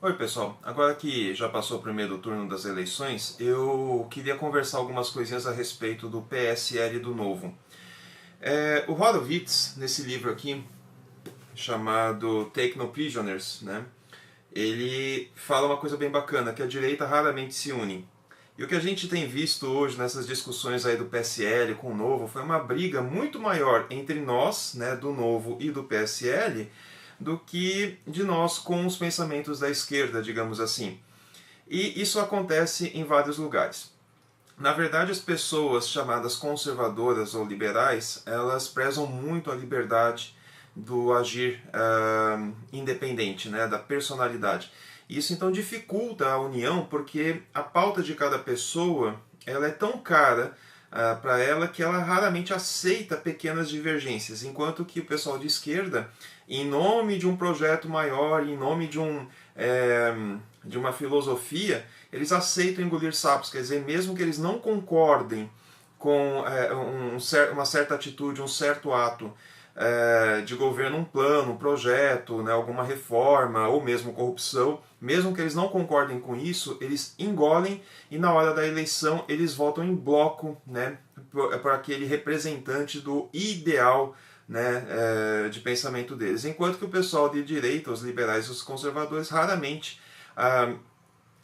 Oi pessoal, agora que já passou o primeiro turno das eleições, eu queria conversar algumas coisinhas a respeito do PSL do Novo. O Horowitz, nesse livro aqui, chamado Take No Prisoners, né, ele fala uma coisa bem bacana, que a direita raramente se une. E o que a gente tem visto hoje nessas discussões aí do PSL com o Novo foi uma briga muito maior entre nós, né, do Novo e do PSL, do que de nós com os pensamentos da esquerda, digamos assim. E isso acontece em vários lugares. Na verdade, as pessoas chamadas conservadoras ou liberais, elas prezam muito a liberdade do agir independente, né, da personalidade. Isso então dificulta a união, porque a pauta de cada pessoa ela é tão cara para ela que ela raramente aceita pequenas divergências, enquanto que o pessoal de esquerda, em nome de um projeto maior, em nome de uma filosofia, eles aceitam engolir sapos, quer dizer, mesmo que eles não concordem com uma certa atitude, um certo ato de governo, um plano, um projeto, né, alguma reforma ou mesmo corrupção, mesmo que eles não concordem com isso, eles engolem e na hora da eleição eles votam em bloco, né, por aquele representante do ideal, né, de pensamento deles. Enquanto que o pessoal de direita, os liberais e os conservadores, raramente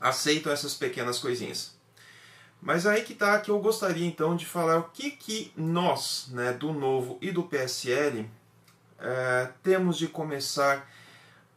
aceitam essas pequenas coisinhas. Mas aí que tá que eu gostaria então de falar o que nós, né, do Novo e do PSL, temos de começar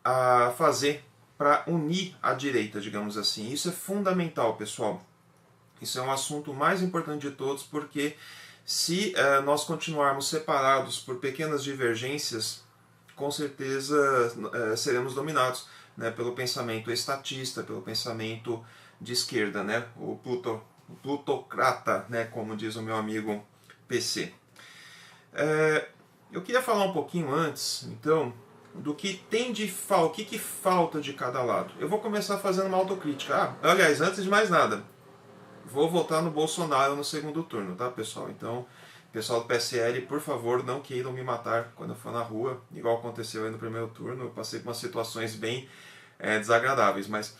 a fazer para unir a direita, digamos assim. Isso é fundamental, pessoal. Isso é um assunto mais importante de todos, porque se nós continuarmos separados por pequenas divergências, com certeza seremos dominados, né, pelo pensamento estatista, pelo pensamento de esquerda, né, o plutocrata, né, como diz o meu amigo PC. Eu queria falar um pouquinho antes, então, do que tem de falta, o que falta de cada lado. Eu vou começar fazendo uma autocrítica. Aliás, antes de mais nada, vou votar no Bolsonaro no segundo turno, tá, pessoal? Então, pessoal do PSL, por favor, não queiram me matar quando eu for na rua, igual aconteceu aí no primeiro turno. Eu passei por umas situações bem desagradáveis, mas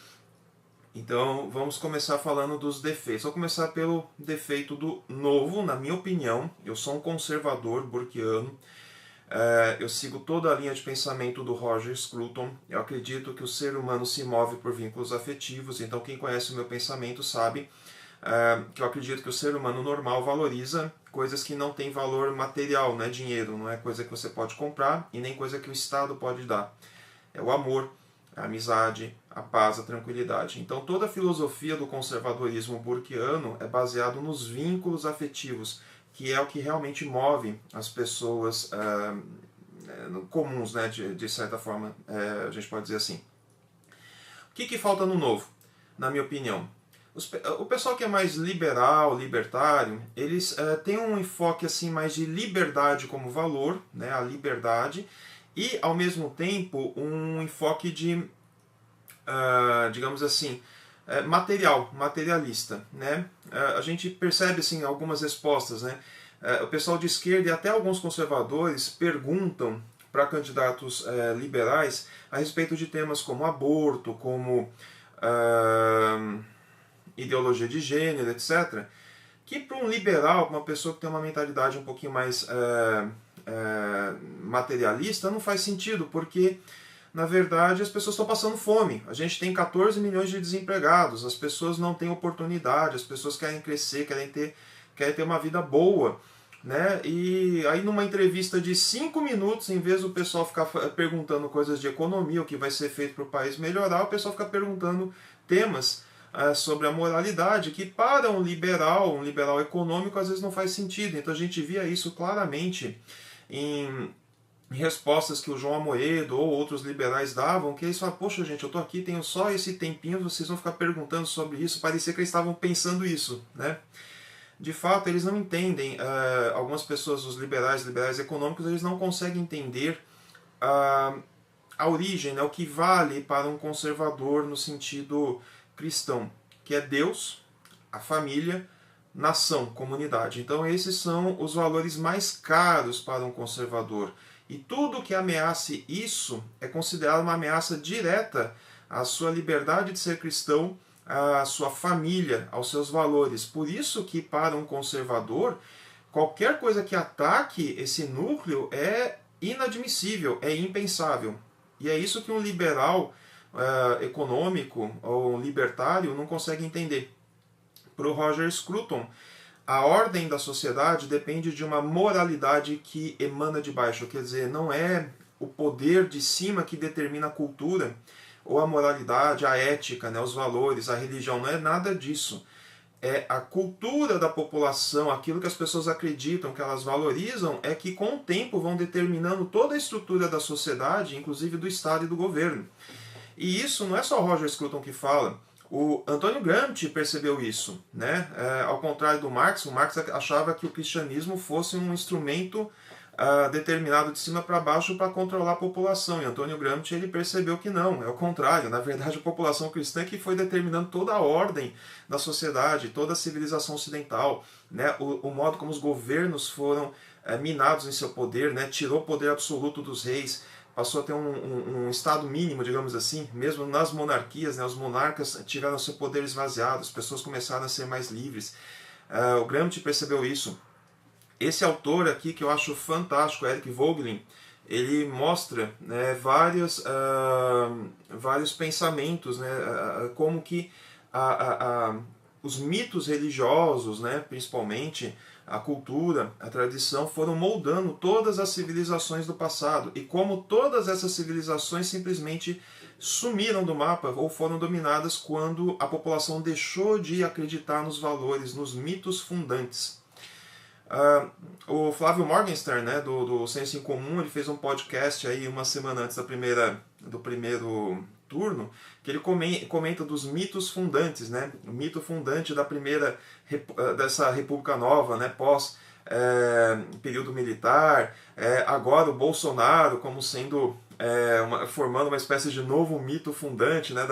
então vamos começar falando dos defeitos. Vou começar pelo defeito do Novo, na minha opinião. Eu sou um conservador burkeano. Eu sigo toda a linha de pensamento do Roger Scruton. Eu acredito que o ser humano se move por vínculos afetivos. Então quem conhece o meu pensamento sabe que eu acredito que o ser humano normal valoriza coisas que não têm valor material, não é dinheiro, não é coisa que você pode comprar e nem coisa que o Estado pode dar. É o amor, a amizade, a paz, a tranquilidade. Então toda a filosofia do conservadorismo burkeano é baseado nos vínculos afetivos, que é o que realmente move as pessoas comuns, né, de certa forma, a gente pode dizer assim. O que falta no Novo, na minha opinião? O pessoal que é mais liberal, libertário, eles têm um enfoque assim mais de liberdade como valor, né, a liberdade, e ao mesmo tempo um enfoque de, digamos assim, materialista, né? A gente percebe assim algumas respostas, né? O pessoal de esquerda e até alguns conservadores perguntam para candidatos liberais a respeito de temas como aborto, como ideologia de gênero, etc. Que para um liberal, uma pessoa que tem uma mentalidade um pouquinho mais materialista, não faz sentido, porque na verdade as pessoas estão passando fome. A gente tem 14 milhões de desempregados, as pessoas não têm oportunidade, as pessoas querem crescer, querem ter uma vida boa. Né? E aí numa entrevista de 5 minutos, em vez do pessoal ficar perguntando coisas de economia, o que vai ser feito para o país melhorar, o pessoal fica perguntando temas sobre a moralidade, que para um liberal econômico, às vezes não faz sentido. Então a gente via isso claramente em respostas que o João Amoedo ou outros liberais davam, que eles falam, poxa gente, eu estou aqui, tenho só esse tempinho, vocês vão ficar perguntando sobre isso, parecia que eles estavam pensando isso, né? De fato, eles não entendem, algumas pessoas, os liberais econômicos, eles não conseguem entender a origem, né, o que vale para um conservador no sentido cristão, que é Deus, a família, nação, comunidade. Então esses são os valores mais caros para um conservador. E tudo que ameace isso é considerado uma ameaça direta à sua liberdade de ser cristão, à sua família, aos seus valores. Por isso que para um conservador, qualquer coisa que ataque esse núcleo é inadmissível, é impensável. E é isso que um liberal econômico ou um libertário não consegue entender. Para o Roger Scruton, a ordem da sociedade depende de uma moralidade que emana de baixo, quer dizer, não é o poder de cima que determina a cultura, ou a moralidade, a ética, né, os valores, a religião, não é nada disso. É a cultura da população, aquilo que as pessoas acreditam, que elas valorizam, é que com o tempo vão determinando toda a estrutura da sociedade, inclusive do Estado e do governo. E isso não é só o Roger Scruton que fala. O Antônio Gramsci percebeu isso, né? Ao contrário do Marx, o Marx achava que o cristianismo fosse um instrumento determinado de cima para baixo para controlar a população. E Antônio Gramsci ele percebeu que não, é o contrário. Na verdade, a população cristã que foi determinando toda a ordem da sociedade, toda a civilização ocidental, né? O modo como os governos foram minados em seu poder, né? Tirou o poder absoluto dos reis, passou a ter um estado mínimo, digamos assim, mesmo nas monarquias, né, os monarcas tiveram seu poder esvaziado, as pessoas começaram a ser mais livres. O Gramsci percebeu isso. Esse autor aqui, que eu acho fantástico, Eric Voegelin, ele mostra, né, vários pensamentos, né, como que os mitos religiosos, né, principalmente, a cultura, a tradição foram moldando todas as civilizações do passado e como todas essas civilizações simplesmente sumiram do mapa ou foram dominadas quando a população deixou de acreditar nos valores, nos mitos fundantes. O Flávio Morgenstern, né, do Senso em Comum, ele fez um podcast aí uma semana antes do primeiro turno, que ele comenta dos mitos fundantes, né? O mito fundante dessa República Nova, né? Pós período militar, agora o Bolsonaro como sendo formando uma espécie de novo mito fundante, né,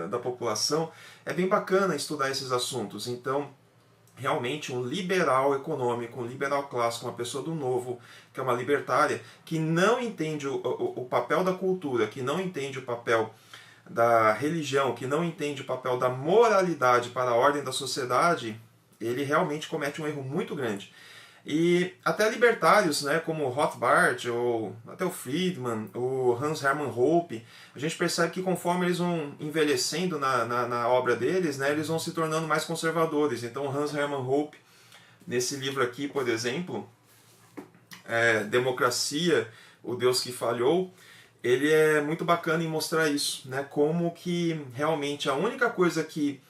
da população. É bem bacana estudar esses assuntos. Então, realmente um liberal econômico, um liberal clássico, uma pessoa do novo, que é uma libertária, que não entende o papel da cultura, que não entende o papel da religião, que não entende o papel da moralidade para a ordem da sociedade, ele realmente comete um erro muito grande. E até libertários, né, como Rothbard, ou até o Friedman, o Hans Hermann Hoppe, a gente percebe que conforme eles vão envelhecendo na obra deles, né, eles vão se tornando mais conservadores. Então Hans Hermann Hoppe, nesse livro aqui, por exemplo, Democracia, o Deus que Falhou, ele é muito bacana em mostrar isso, né, como que realmente a única coisa que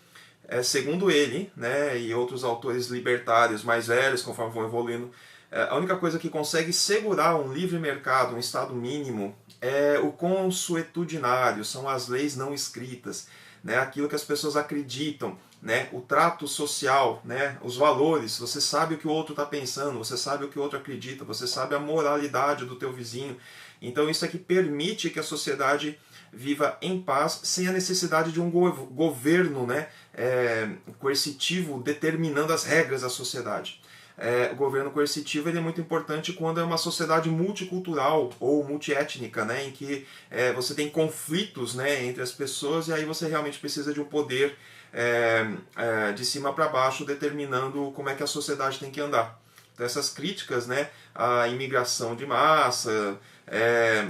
segundo ele, né, e outros autores libertários mais velhos, conforme vão evoluindo, a única coisa que consegue segurar um livre mercado, um Estado mínimo, é o consuetudinário, são as leis não escritas, né, aquilo que as pessoas acreditam, né, o trato social, né, os valores, você sabe o que o outro está pensando, você sabe o que o outro acredita, você sabe a moralidade do teu vizinho. Então isso é que permite que a sociedade viva em paz, sem a necessidade de um governo, né, coercitivo determinando as regras da sociedade. O governo coercitivo ele é muito importante quando é uma sociedade multicultural ou multiétnica, né, em que você tem conflitos, né, entre as pessoas, e aí você realmente precisa de um poder de cima para baixo determinando como é que a sociedade tem que andar. Então essas críticas, né, à imigração de massa,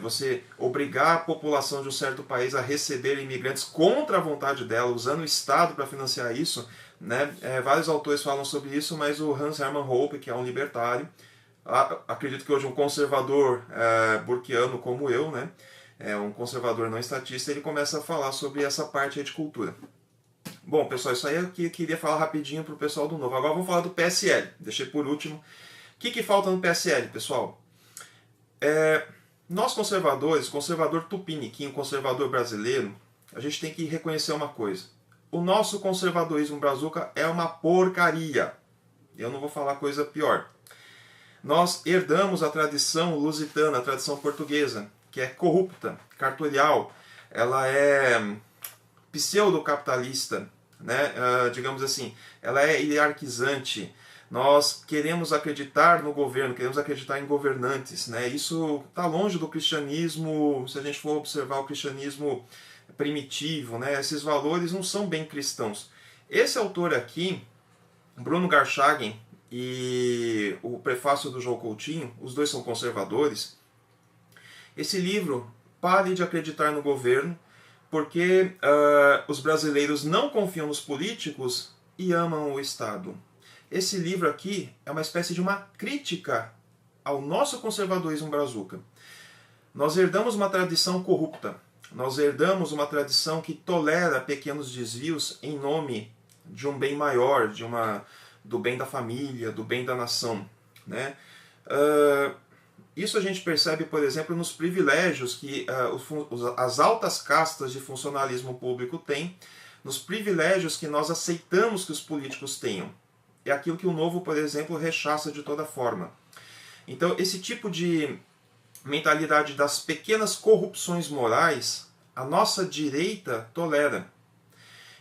você obrigar a população de um certo país a receber imigrantes contra a vontade dela, usando o Estado para financiar isso, né? Vários autores falam sobre isso, mas o Hans Hermann Hoppe, que é um libertário, acredito que hoje um conservador burkeano como eu, né? Um conservador não estatista, ele começa a falar sobre essa parte aí de cultura. Bom, pessoal, isso aí eu queria falar rapidinho para o pessoal do Novo. Agora vamos falar do PSL, deixei por último. O que falta no PSL, pessoal? Nós conservadores, conservador tupiniquim, conservador brasileiro, a gente tem que reconhecer uma coisa. O nosso conservadorismo brazuca é uma porcaria. Eu não vou falar coisa pior. Nós herdamos a tradição lusitana, a tradição portuguesa, que é corrupta, cartorial, ela é pseudo-capitalista, né? Digamos assim, ela é hierarquizante. nós queremos acreditar no governo, queremos acreditar em governantes, né? Isso está longe do cristianismo, se a gente for observar o cristianismo primitivo, né? Esses valores não são bem cristãos. Esse autor aqui, Bruno Garchagen, e o prefácio do João Coutinho, os dois são conservadores. Esse livro, Pare de Acreditar no Governo, porque os brasileiros não confiam nos políticos e amam o Estado. Esse livro aqui é uma espécie de uma crítica ao nosso conservadorismo brazuca. Nós herdamos uma tradição corrupta, nós herdamos uma tradição que tolera pequenos desvios em nome de um bem maior, do bem da família, do bem da nação, né? Isso a gente percebe, por exemplo, nos privilégios que as altas castas de funcionalismo público têm, nos privilégios que nós aceitamos que os políticos tenham. É aquilo que o Novo, por exemplo, rechaça de toda forma. Então, esse tipo de mentalidade das pequenas corrupções morais, a nossa direita tolera.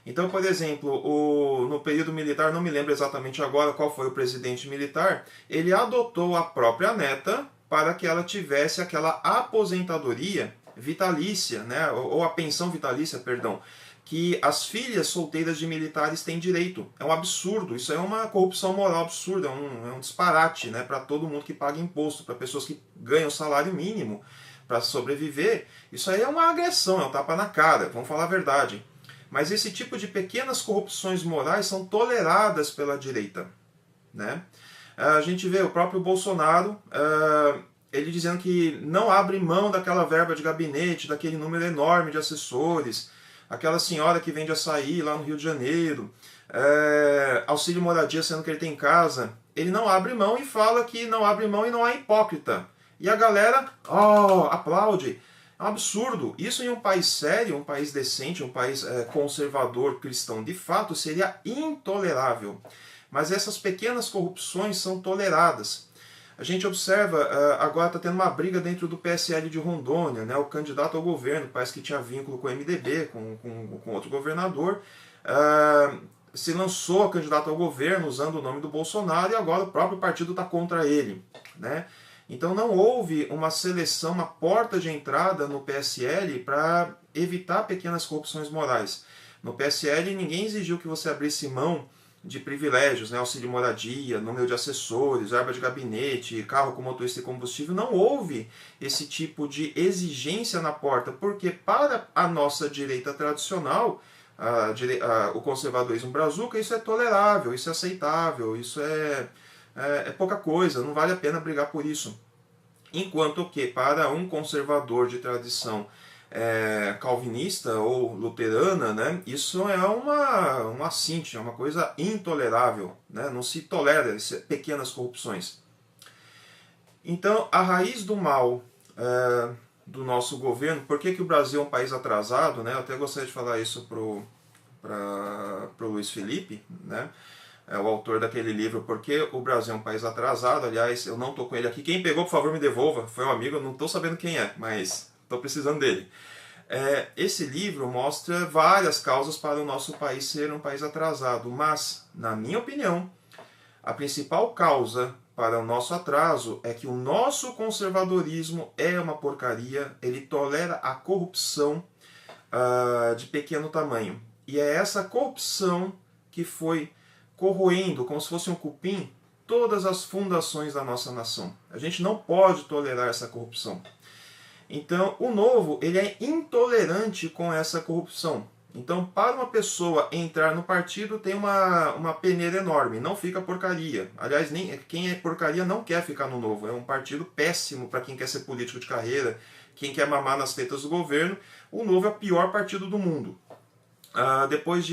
Então, por exemplo, no período militar, não me lembro exatamente agora qual foi o presidente militar, ele adotou a própria neta para que ela tivesse aquela aposentadoria vitalícia, né, ou a pensão vitalícia, perdão, que as filhas solteiras de militares têm direito. É um absurdo, isso é uma corrupção moral absurda, é um disparate, né, para todo mundo que paga imposto, para pessoas que ganham salário mínimo para sobreviver. Isso aí é uma agressão, é um tapa na cara, vamos falar a verdade. Mas esse tipo de pequenas corrupções morais são toleradas pela direita, né? A gente vê o próprio Bolsonaro, ele dizendo que não abre mão daquela verba de gabinete, daquele número enorme de assessores, aquela senhora que vende açaí lá no Rio de Janeiro, auxílio moradia sendo que ele tem casa. Ele não abre mão e fala que não abre mão e não é hipócrita. E a galera, aplaude. É um absurdo. Isso em um país sério, um país decente, um país conservador, cristão, de fato, seria intolerável. Mas essas pequenas corrupções são toleradas. A gente observa, agora está tendo uma briga dentro do PSL de Rondônia, né? O candidato ao governo, parece que tinha vínculo com o MDB, com outro governador, se lançou candidato ao governo usando o nome do Bolsonaro e agora o próprio partido está contra ele, né? Então não houve uma seleção, uma porta de entrada no PSL para evitar pequenas corrupções morais. No PSL ninguém exigiu que você abrisse mão de privilégios, né? Auxílio moradia, número de assessores, verba de gabinete, carro com motorista e combustível. Não houve esse tipo de exigência na porta, porque para a nossa direita tradicional, o conservadorismo brazuca, isso é tolerável, isso é aceitável, isso é pouca coisa, não vale a pena brigar por isso. Enquanto que para um conservador de tradição calvinista ou luterana, né, isso é um assinte, é uma coisa intolerável, né, não se tolera pequenas corrupções. Então, a raiz do mal do nosso governo, por que o Brasil é um país atrasado, né, eu até gostaria de falar isso para o Luiz Felipe, né, o autor daquele livro, Porque o Brasil é um País Atrasado. Aliás, eu não estou com ele aqui. Quem pegou, por favor, me devolva. Foi um amigo, eu não estou sabendo quem é, mas estou precisando dele. Esse livro mostra várias causas para o nosso país ser um país atrasado, mas, na minha opinião, a principal causa para o nosso atraso é que o nosso conservadorismo é uma porcaria, ele tolera a corrupção de pequeno tamanho. E é essa corrupção que foi corroendo, como se fosse um cupim, todas as fundações da nossa nação. A gente não pode tolerar essa corrupção. Então, o Novo, ele é intolerante com essa corrupção. Então, para uma pessoa entrar no partido, tem uma peneira enorme, não fica porcaria. Aliás, quem é porcaria não quer ficar no Novo. É um partido péssimo para quem quer ser político de carreira, quem quer mamar nas tetas do governo. O Novo é o pior partido do mundo. Depois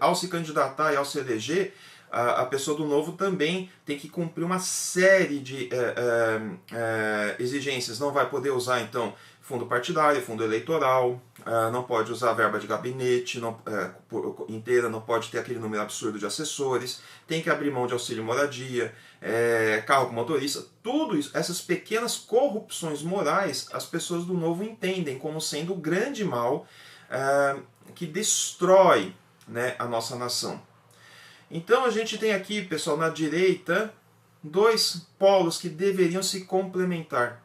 ao se candidatar e ao se eleger, a pessoa do Novo também tem que cumprir uma série de exigências. Não vai poder usar, então, fundo partidário, fundo eleitoral, não pode usar verba de gabinete inteira, não pode ter aquele número absurdo de assessores, tem que abrir mão de auxílio moradia, carro com motorista, tudo isso, essas pequenas corrupções morais, as pessoas do Novo entendem como sendo o grande mal que destrói, né, a nossa nação. Então a gente tem aqui, pessoal, na direita, dois polos que deveriam se complementar.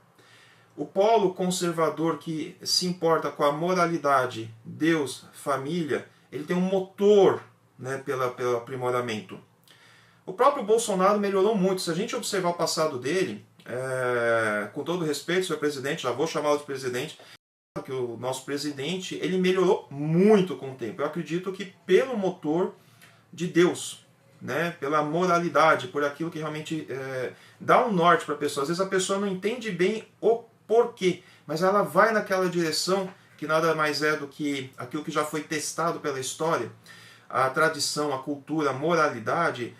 O polo conservador que se importa com a moralidade, Deus, família, ele tem um motor, né, pelo aprimoramento. O próprio Bolsonaro melhorou muito. Se a gente observar o passado dele, com todo respeito, senhor presidente, já vou chamá-lo de presidente, que o nosso presidente, ele melhorou muito com o tempo. Eu acredito que pelo motor de Deus, né, pela moralidade, por aquilo que realmente dá um norte para a pessoa. Às vezes a pessoa não entende bem o porquê, mas ela vai naquela direção que nada mais é do que aquilo que já foi testado pela história. A tradição, a cultura, a moralidade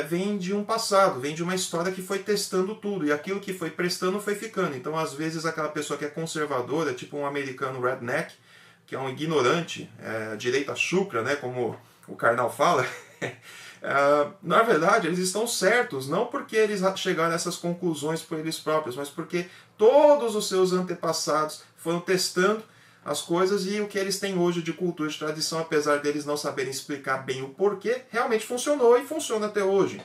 vem de um passado, vem de uma história que foi testando tudo, e aquilo que foi prestando foi ficando. Então, às vezes, aquela pessoa que é conservadora, tipo um americano redneck, que é um ignorante, direita chucra, né, como o Karnal fala, na verdade, eles estão certos, não porque eles chegaram a essas conclusões por eles próprios, mas porque todos os seus antepassados foram testando as coisas, e o que eles têm hoje de cultura, de tradição, apesar deles não saberem explicar bem o porquê, realmente funcionou e funciona até hoje.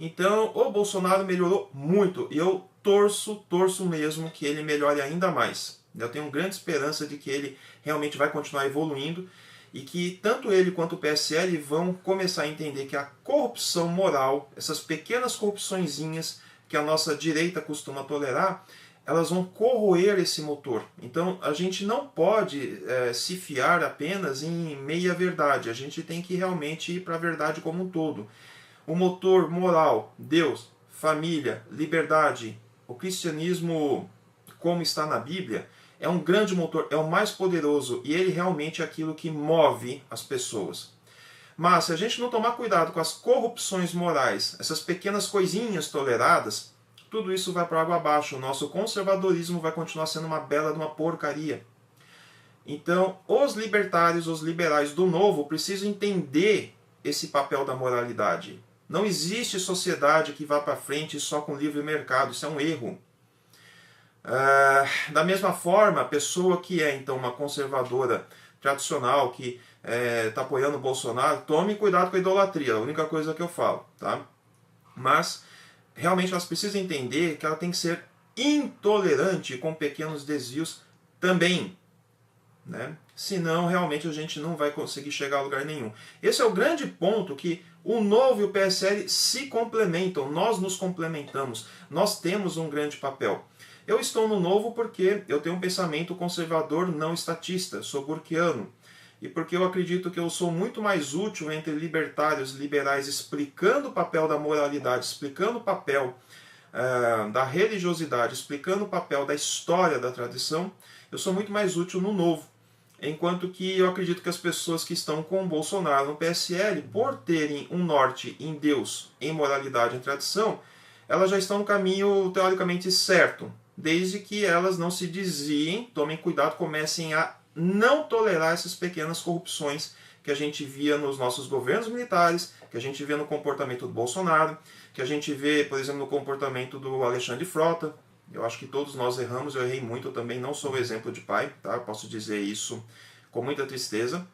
Então, o Bolsonaro melhorou muito, e eu torço mesmo que ele melhore ainda mais. Eu tenho grande esperança de que ele realmente vai continuar evoluindo, e que tanto ele quanto o PSL vão começar a entender que a corrupção moral, essas pequenas corrupçõezinhas que a nossa direita costuma tolerar, elas vão corroer esse motor. Então a gente não pode se fiar apenas em meia verdade, a gente tem que realmente ir para a verdade como um todo. O motor moral, Deus, família, liberdade, o cristianismo como está na Bíblia, é um grande motor, é o mais poderoso, e ele realmente é aquilo que move as pessoas. Mas se a gente não tomar cuidado com as corrupções morais, essas pequenas coisinhas toleradas, tudo isso vai para água abaixo. O nosso conservadorismo vai continuar sendo uma bela de uma porcaria. Então, os libertários, os liberais do novo, precisam entender esse papel da moralidade. Não existe sociedade que vá para frente só com livre mercado, isso é um erro. Da mesma forma, a pessoa que é então uma conservadora tradicional, que está apoiando o Bolsonaro, tome cuidado com a idolatria, a única coisa que eu falo, tá? Mas realmente elas precisam entender que ela tem que ser intolerante com pequenos desvios também, né? Senão realmente a gente não vai conseguir chegar a lugar nenhum. Esse é o grande ponto, que o Novo e o PSL se complementam, nós nos complementamos, nós temos um grande papel. Eu estou no Novo porque eu tenho um pensamento conservador não estatista, sou burkeano. E porque eu acredito que eu sou muito mais útil entre libertários e liberais, explicando o papel da moralidade, explicando o papel da religiosidade, explicando o papel da história, da tradição, eu sou muito mais útil no Novo. Enquanto que eu acredito que as pessoas que estão com o Bolsonaro no PSL, por terem um norte em Deus, em moralidade, em tradição, elas já estão no caminho teoricamente certo, desde que elas não se desviem, tomem cuidado, comecem a não tolerar essas pequenas corrupções que a gente via nos nossos governos militares, que a gente vê no comportamento do Bolsonaro, que a gente vê, por exemplo, no comportamento do Alexandre Frota. Eu acho que todos nós erramos, eu errei muito, eu também não sou exemplo de pai, tá? Eu posso dizer isso com muita tristeza.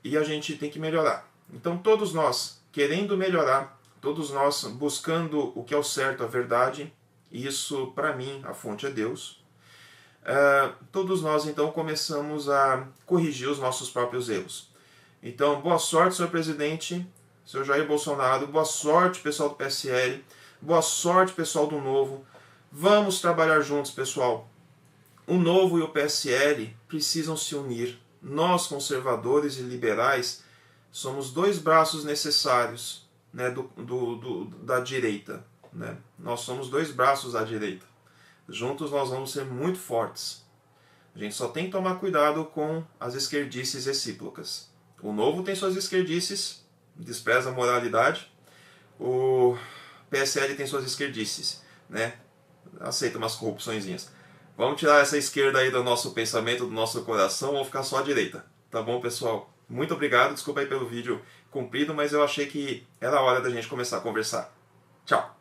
E a gente tem que melhorar. Então todos nós, querendo melhorar, todos nós buscando o que é o certo, a verdade, isso para mim, a fonte é Deus. Todos nós então começamos a corrigir os nossos próprios erros. Então boa sorte, senhor presidente, senhor Jair Bolsonaro, boa sorte pessoal do PSL, boa sorte pessoal do Novo. Vamos trabalhar juntos, pessoal. O Novo e o PSL precisam se unir. Nós, conservadores e liberais, somos dois braços necessários, né, da direita. Né? Nós somos dois braços da direita. Juntos nós vamos ser muito fortes. A gente só tem que tomar cuidado com as esquerdices recíprocas. O Novo tem suas esquerdices, despreza a moralidade. O PSL tem suas esquerdices, né? Aceita umas corrupçõezinhas. Vamos tirar essa esquerda aí do nosso pensamento, do nosso coração, ou ficar só à direita. Tá bom, pessoal? Muito obrigado, desculpa aí pelo vídeo comprido, mas eu achei que era a hora da gente começar a conversar. Tchau!